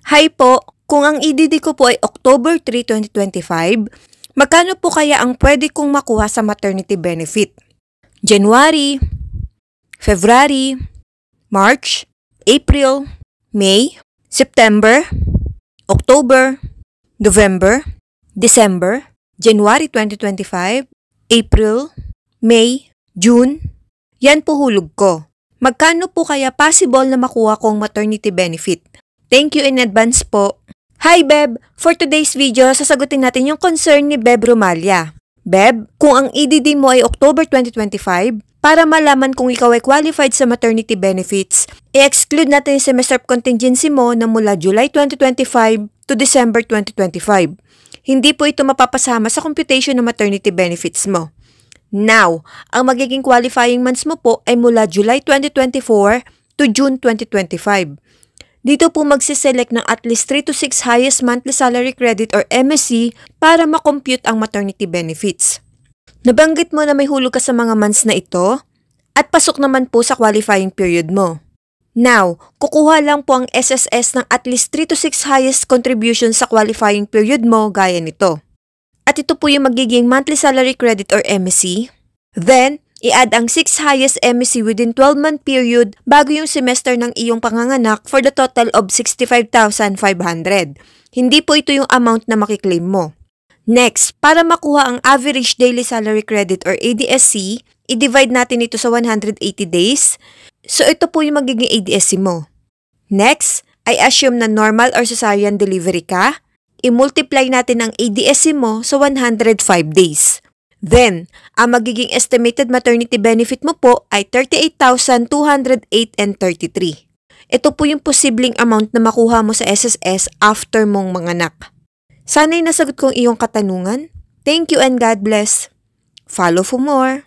Hi po, kung ang EDD ko po ay October 3, 2025, magkano po kaya ang pwede kong makuha sa maternity benefit? January, February, March, April, May, September, October, November, December, January 2025, April, May, June. Yan po hulog ko. Magkano po kaya possible na makuha kong maternity benefit? Thank you in advance po. Hi Beb! For today's video, sasagutin natin yung concern ni Beb Romalia. Beb, kung ang EDD mo ay October 2025, para malaman kung ikaw ay qualified sa maternity benefits, i-exclude natin yung semester contingency mo na mula July 2025 to December 2025. Hindi po ito mapapasama sa computation ng maternity benefits mo. Now, ang magiging qualifying months mo po ay mula July 2024 to June 2025. Dito po magsiselect ng at least 3 to 6 highest monthly salary credit or MSC para makompute ang maternity benefits. Nabanggit mo na may hulog ka sa mga months na ito at pasok naman po sa qualifying period mo. Now, kukuha lang po ang SSS ng at least 3 to 6 highest contributions sa qualifying period mo gaya nito. At ito po yung magiging monthly salary credit or MSC. Then, i-add ang 6 highest MSC within 12-month period bago yung semester ng iyong panganganak for the total of 65,500. Hindi po ito yung amount na makiklaim mo. Next, para makuha ang average daily salary credit or ADSC, i-divide natin ito sa 180 days. So ito po yung magiging ADSC mo. Next, I assume na normal or cesarean delivery ka. I-multiply natin ang ADSC mo sa 105 days. Then, ang magiging estimated maternity benefit mo po ay 38,208.33. Ito po yung posibleng amount na makuha mo sa SSS after mong manganak. Sana'y nasagot kong iyong katanungan. Thank you and God bless. Follow for more.